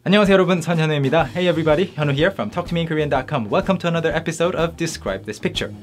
안녕하세요 여러분, 선현우입니다. Hey everybody, 현우 here from talktomeinkorean.com. Welcome to another episode of Describe This Picture.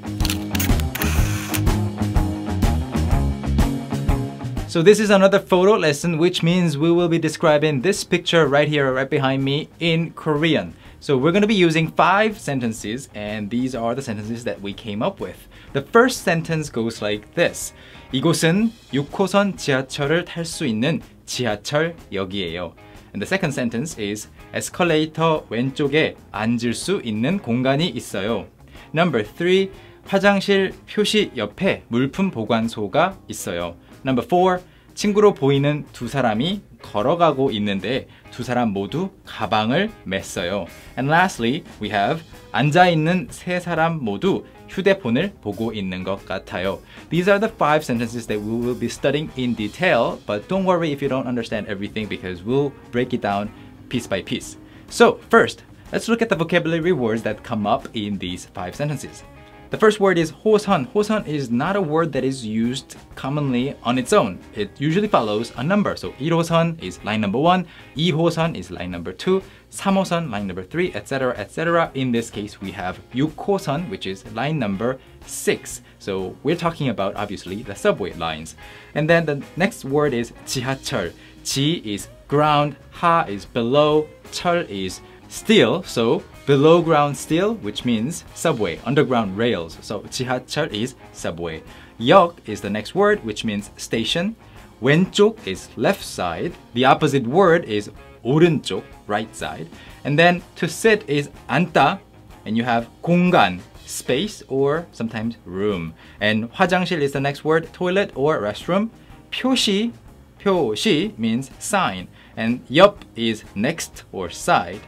So this is another photo lesson, which means we will be describing this picture right here, right behind me, in Korean. So we're going to be using 5 sentences, and these are the sentences that we came up with. The first sentence goes like this. 이곳은 6호선 지하철을 탈 수 있는 지하철역이에요. And the second sentence is 에스컬레이터 왼쪽에 앉을 수 있는 공간이 있어요. Number 3, 화장실 표시 옆에 물품 보관소가 있어요. Number 4, 친구로 보이는 두 사람이 걸어가고 있는데 두 사람 모두 가방을 맸어요. And lastly, we have 앉아있는 세 사람 모두 휴대폰을 보고 있는 것 같아요. These are the 5 sentences that we will be studying in detail, but don't worry if you don't understand everything because we'll break it down piece by piece. So first, let's look at the vocabulary words that come up in these 5 sentences. The first word is 호선. 호선 is not a word that is used commonly on its own. It usually follows a number. So 1호선 is line number 1, 2호선 is line number 2, 3호선 line number 3, etc., etc. In this case, we have 6호선, which is line number 6. So we're talking about, obviously, the subway lines. And then the next word is 지하철. 지 is ground, 하 is below, 철 is steel, so below ground steel, which means subway, underground rails. So 지하철 is subway. 역 is the next word, which means station. 왼쪽 is left side. The opposite word is 오른쪽, right side. And then to sit is 앉다, and you have 공간, space or sometimes room. And 화장실 is the next word, toilet or restroom. 표시, 표시 means sign. And 옆 is next or side.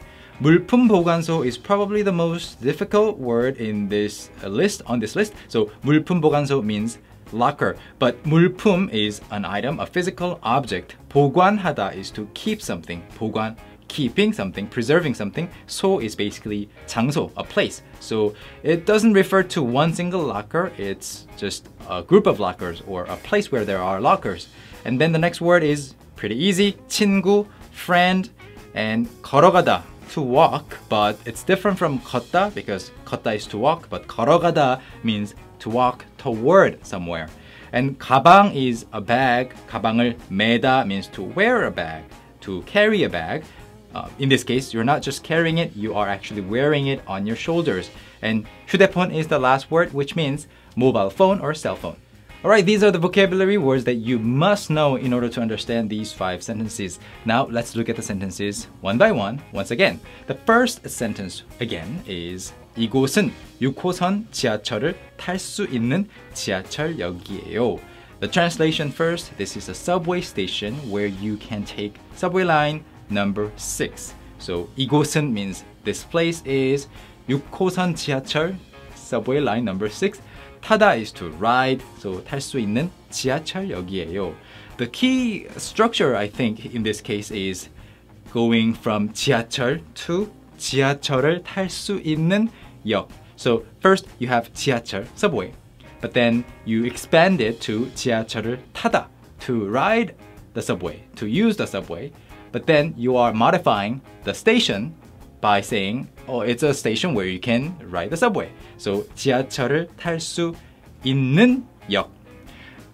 물품 보관소 is probably the most difficult word in this list, on this list. So 물품 보관소 means locker, but 물품 is an item, a physical object. 보관하다 is to keep something. 보관, keeping something, preserving something. 소 is basically 장소, a place. So it doesn't refer to one single locker, it's just a group of lockers or a place where there are lockers. And then the next word is pretty easy, 친구, friend, and 걸어가다, to walk, but it's different from 걷다 because 걷다 is to walk, but 걸어가다 means to walk toward somewhere. And 가방 is a bag. 가방을 매다 means to wear a bag, to carry a bag. In this case, you're not just carrying it, you are actually wearing it on your shoulders. And 휴대폰 is the last word, which means mobile phone or cell phone. Alright, these are the vocabulary words that you must know in order to understand these 5 sentences. Now, let's look at the sentences one by one once again. The first sentence, again, is 이곳은 6호선 지하철을 탈 수 있는 지하철역이에요. The translation first, this is a subway station where you can take subway line number 6. So 이곳은 means this place is 6호선 지하철, subway line number 6. 타다 is to ride, so 탈 수 있는 지하철역이에요. The key structure, I think, in this case is going from 지하철 to 지하철을 탈 수 있는 역. So first you have 지하철, subway, but then you expand it to 지하철을 타다, to ride the subway, to use the subway, but then you are modifying the station by saying, oh, it's a station where you can ride the subway. So 지하철을 탈 수 있는 역.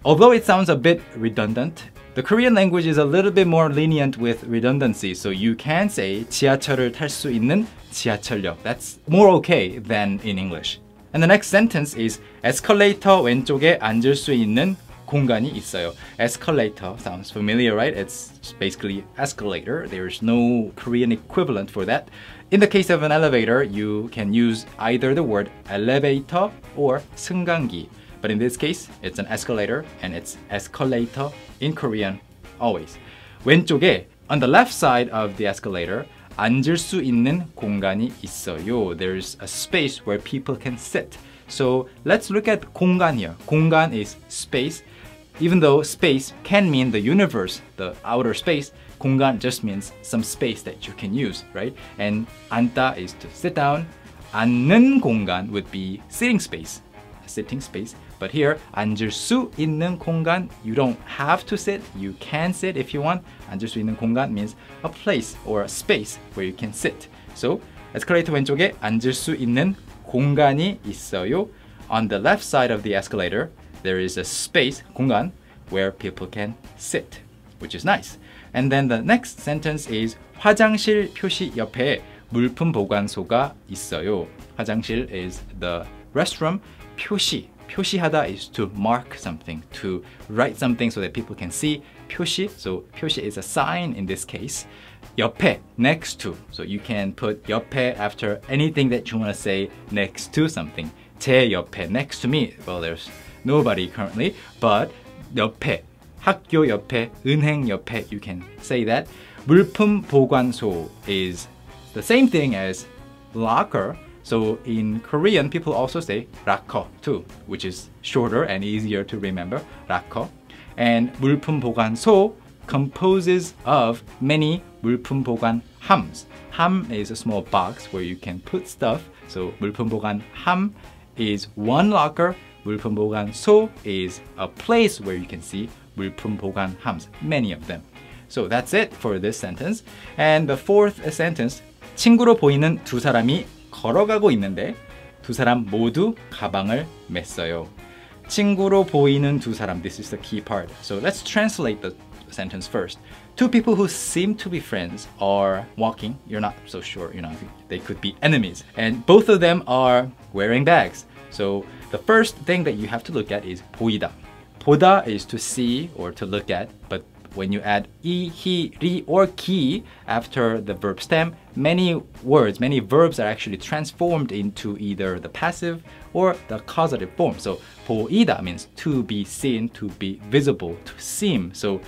Although it sounds a bit redundant, the Korean language is a little bit more lenient with redundancy. So you can say 지하철을 탈 수 있는 지하철역. That's more okay than in English. And the next sentence is 에스컬레이터 왼쪽에 앉을 수 있는 공간이 있어요. Escalator sounds familiar, right? It's basically escalator. There's no Korean equivalent for that. In the case of an elevator, you can use either the word elevator or 승강기. But in this case, it's an escalator and it's escalator in Korean always. 왼쪽에, on the left side of the escalator, 앉을 수 있는 공간이 있어요. There's a space where people can sit. So let's look at 공간 here. 공간 is space. Even though space can mean the universe, the outer space, 공간 just means some space that you can use, right? And 앉다 is to sit down. 앉는 공간 would be sitting space. Sitting space. But here, 앉을 수 있는 공간, you don't have to sit, you can sit if you want. 앉을 수 있는 공간 means a place or a space where you can sit. So, 에스컬레이터 왼쪽에 앉을 수 있는 공간이 있어요. On the left side of the escalator, there is a space, 공간, where people can sit, which is nice. And then the next sentence is 화장실 표시 옆에 물품 보관소가 있어요. 화장실 is the restroom. 표시, 표시하다 is to mark something, to write something so that people can see. 표시, so 표시 is a sign in this case. 옆에, next to, so you can put 옆에 after anything that you want to say next to something. 제 옆에, next to me. Well, there's nobody currently, but 옆에, 학교 옆에, 은행 옆에, you can say that. 물품 보관소 is the same thing as locker. So in Korean, people also say 락커 too, which is shorter and easier to remember, 락커. And 물품 보관소 composes of many 물품 보관함s. 함 is a small box where you can put stuff. So 물품 보관함 is one locker. 물품 보관소 is a place where you can see 물품 보관함s, many of them. So that's it for this sentence. And the fourth sentence, 친구로 보이는 두 사람이 걸어가고 있는데 두 사람 모두 가방을 맸어요. 친구로 보이는 두 사람, this is the key part. So let's translate the sentence first. Two people who seem to be friends are walking. You're not so sure, they could be enemies. And both of them are wearing bags. So the first thing that you have to look at is 보이다. 보다 is to see or to look at, but when you add 이, 히, 리, or 기 after the verb stem, many words, many verbs are actually transformed into either the passive or the causative form. So 보이다 means to be seen, to be visible, to seem. So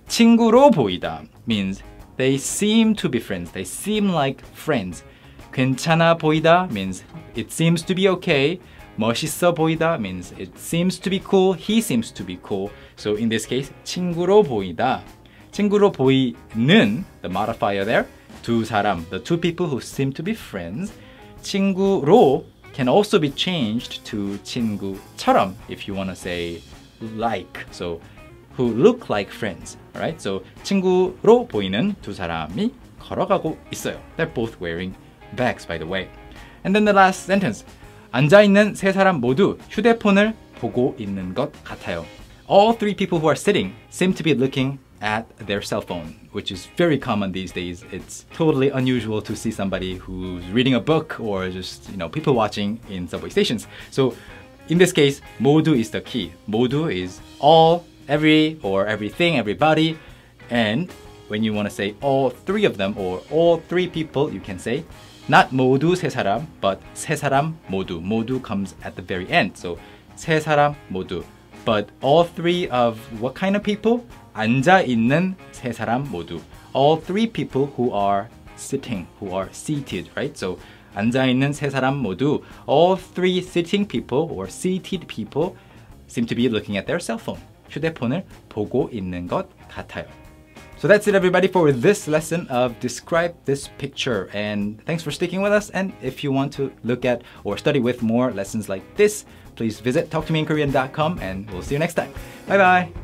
친구로 보이다 means they seem to be friends, they seem like friends. 괜찮아 보이다 means it seems to be okay. 멋있어 보이다 means it seems to be cool, he seems to be cool. So in this case, 친구로 보이다. 친구로 보이는, the modifier there, 두 사람, the two people who seem to be friends. 친구로 can also be changed to 친구처럼 if you want to say like. So who look like friends, alright? So 친구로 보이는 두 사람이 걸어가고 있어요. They're both wearing bags, by the way. And then the last sentence. 앉아있는 세 사람 모두 휴대폰을 보고 있는 것 같아요. All three people who are sitting seem to be looking at their cell phone, which is very common these days. It's totally unusual to see somebody who's reading a book or just, people watching in subway stations. So in this case, 모두 is the key. 모두 is all, every, or everything, everybody. And when you want to say all three of them or all three people, you can say not 모두 세 사람, but 세 사람 모두. 모두 comes at the very end. So 세 사람 모두. But all three of what kind of people? 앉아 있는 세 사람 모두. All three people who are sitting, who are seated, right? So 앉아 있는 세 사람 모두. All three sitting people or seated people seem to be looking at their cell phone. 휴대폰을 보고 있는 것 같아요. So that's it, everybody, for this lesson of Describe This Picture. And thanks for sticking with us. And if you want to look at or study with more lessons like this, please visit talktomeinkorean.com and we'll see you next time. Bye bye.